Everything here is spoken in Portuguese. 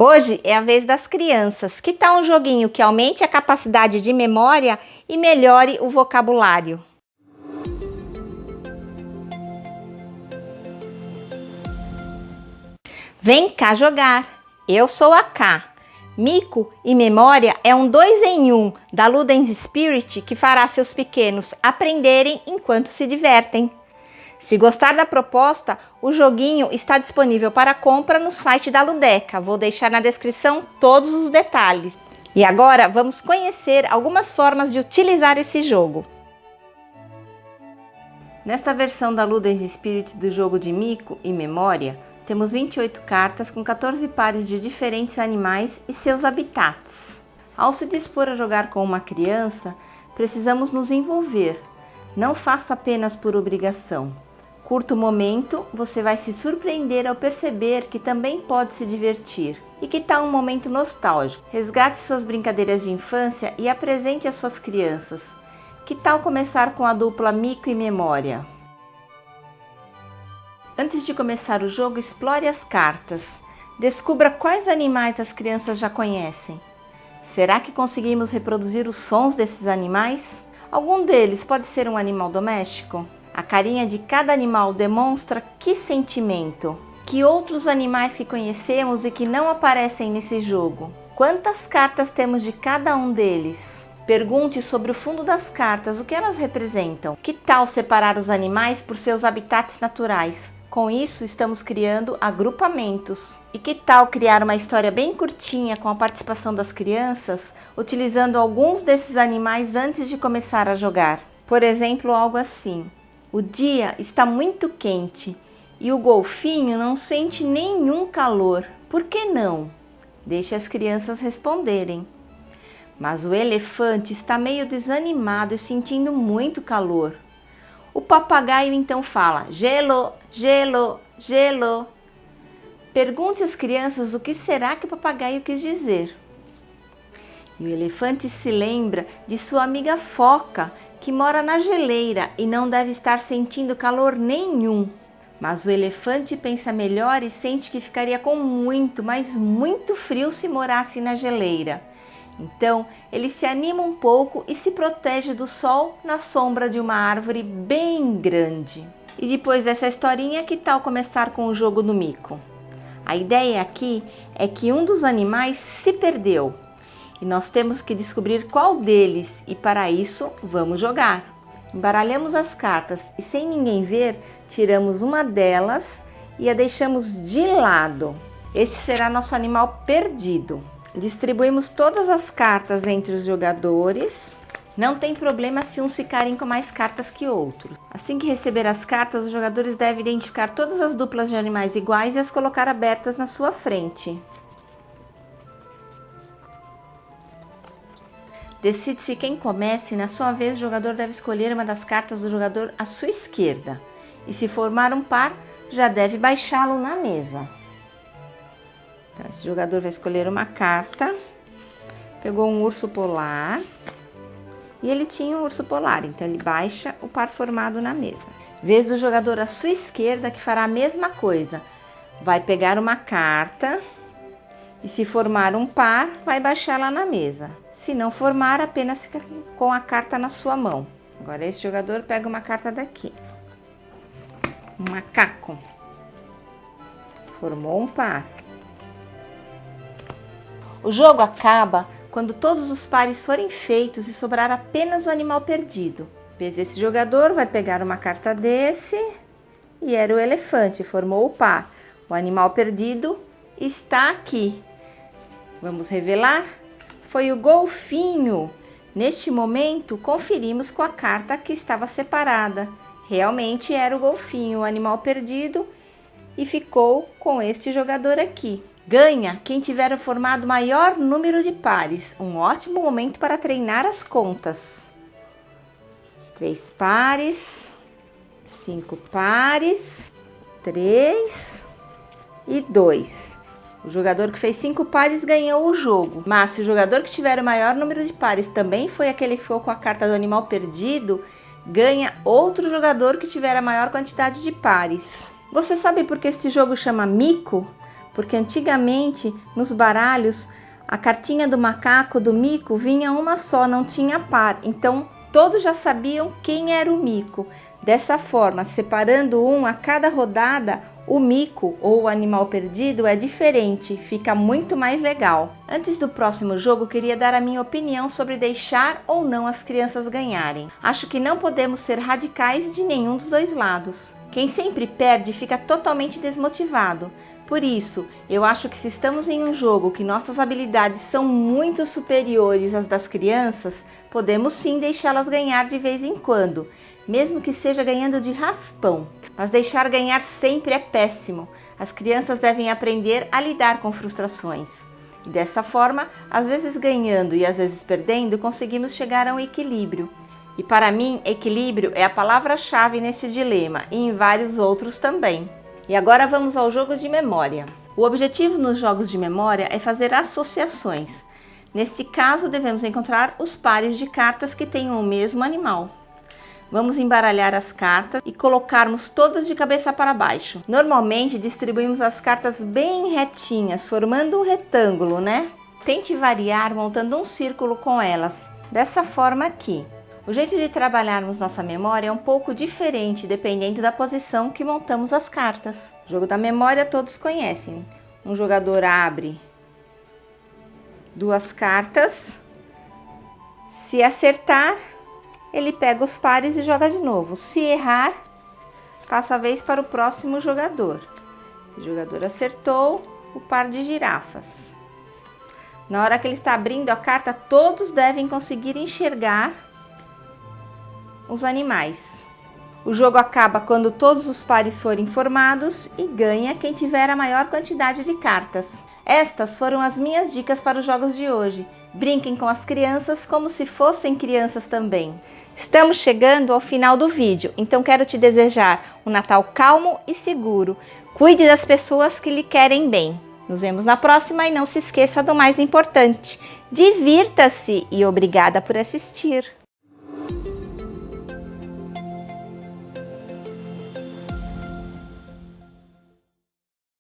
Hoje é a vez das crianças. Que tal um joguinho que aumente a capacidade de memória e melhore o vocabulário? Vem cá jogar! Eu sou a K. Mico e Memória é um 2 em 1 da Ludens Spirit que fará seus pequenos aprenderem enquanto se divertem. Se gostar da proposta, o joguinho está disponível para compra no site da Ludeca. Vou deixar na descrição todos os detalhes. E agora vamos conhecer algumas formas de utilizar esse jogo. Nesta versão da Ludens Spirit do jogo de Mico e Memória, temos 28 cartas com 14 pares de diferentes animais e seus habitats. Ao se dispor a jogar com uma criança, precisamos nos envolver. Não faça apenas por obrigação. Curto momento, você vai se surpreender ao perceber que também pode se divertir. E que tal um momento nostálgico? Resgate suas brincadeiras de infância e apresente às suas crianças. Que tal começar com a dupla Mico e Memória? Antes de começar o jogo, explore as cartas. Descubra quais animais as crianças já conhecem. Será que conseguimos reproduzir os sons desses animais? Algum deles pode ser um animal doméstico? A carinha de cada animal demonstra que sentimento? Que outros animais que conhecemos e que não aparecem nesse jogo? Quantas cartas temos de cada um deles? Pergunte sobre o fundo das cartas, o que elas representam. Que tal separar os animais por seus habitats naturais? Com isso, estamos criando agrupamentos. E que tal criar uma história bem curtinha com a participação das crianças, utilizando alguns desses animais antes de começar a jogar? Por exemplo, algo assim. O dia está muito quente e o golfinho não sente nenhum calor. Por que não? Deixe as crianças responderem. Mas o elefante está meio desanimado e sentindo muito calor. O papagaio então fala: gelo, gelo, gelo. Pergunte às crianças o que será que o papagaio quis dizer. E o elefante se lembra de sua amiga foca, que mora na geleira e não deve estar sentindo calor nenhum. Mas o elefante pensa melhor e sente que ficaria com muito, mas muito frio se morasse na geleira. Então, ele se anima um pouco e se protege do sol na sombra de uma árvore bem grande. E depois dessa historinha, que tal começar com o jogo do mico? A ideia aqui é que um dos animais se perdeu e nós temos que descobrir qual deles, e para isso vamos jogar. Embaralhamos as cartas e, sem ninguém ver, tiramos uma delas e a deixamos de lado. Este será nosso animal perdido. Distribuímos todas as cartas entre os jogadores. Não tem problema se uns ficarem com mais cartas que outros. Assim que receber as cartas, os jogadores devem identificar todas as duplas de animais iguais e as colocar abertas na sua frente. Decide-se quem comece e, na sua vez, o jogador deve escolher uma das cartas do jogador à sua esquerda. E se formar um par, já deve baixá-lo na mesa. Então, esse jogador vai escolher uma carta. Pegou um urso polar. E ele tinha um urso polar, então ele baixa o par formado na mesa. Vez do jogador à sua esquerda, que fará a mesma coisa. Vai pegar uma carta. E se formar um par, vai baixá-la na mesa. Se não formar, apenas fica com a carta na sua mão. Agora esse jogador pega uma carta daqui. Um macaco. Formou um par. O jogo acaba quando todos os pares forem feitos e sobrar apenas o animal perdido. Esse jogador vai pegar uma carta desse e era o elefante, formou o par. O animal perdido está aqui. Vamos revelar? Foi o golfinho. Neste momento, conferimos com a carta que estava separada. Realmente era o golfinho, o animal perdido, e ficou com este jogador aqui. Ganha quem tiver formado maior número de pares. Um ótimo momento para treinar as contas. 3 pares, 5 pares, 3 e 2. O jogador que fez 5 pares ganhou o jogo. Mas se o jogador que tiver o maior número de pares também foi aquele que ficou com a carta do animal perdido, ganha outro jogador que tiver a maior quantidade de pares. Você sabe por que este jogo chama mico? porque antigamente nos baralhos a cartinha do macaco, do mico, vinha uma só, não tinha par, então todos já sabiam quem era o mico. Dessa forma, separando um a cada rodada, o mico ou o animal perdido é diferente, fica muito mais legal. Antes do próximo jogo, queria dar a minha opinião sobre deixar ou não as crianças ganharem. Acho que não podemos ser radicais de nenhum dos dois lados. Quem sempre perde fica totalmente desmotivado. Por isso, eu acho que se estamos em um jogo que nossas habilidades são muito superiores às das crianças, podemos sim deixá-las ganhar de vez em quando, mesmo que seja ganhando de raspão. Mas deixar ganhar sempre é péssimo. As crianças devem aprender a lidar com frustrações. E dessa forma, às vezes ganhando e às vezes perdendo, conseguimos chegar a um equilíbrio. E para mim, equilíbrio é a palavra-chave neste dilema e em vários outros também. E agora vamos ao jogo de memória. O objetivo nos jogos de memória é fazer associações. Neste caso, devemos encontrar os pares de cartas que tenham o mesmo animal. Vamos embaralhar as cartas e colocarmos todas de cabeça para baixo. Normalmente distribuímos as cartas bem retinhas, formando um retângulo, né? Tente variar montando um círculo com elas, dessa forma aqui. O jeito de trabalharmos nossa memória é um pouco diferente dependendo da posição que montamos as cartas. O jogo da memória todos conhecem. Um jogador abre duas cartas. Se acertar, ele pega os pares e joga de novo. Se errar, passa a vez para o próximo jogador. Se o jogador acertou, o par de girafas. Na hora que ele está abrindo a carta, todos devem conseguir enxergar os animais. O jogo acaba quando todos os pares forem formados e ganha quem tiver a maior quantidade de cartas. Estas foram as minhas dicas para os jogos de hoje. Brinquem com as crianças como se fossem crianças também. Estamos chegando ao final do vídeo, então quero te desejar um Natal calmo e seguro. Cuide das pessoas que lhe querem bem. Nos vemos na próxima e não se esqueça do mais importante. Divirta-se e obrigada por assistir.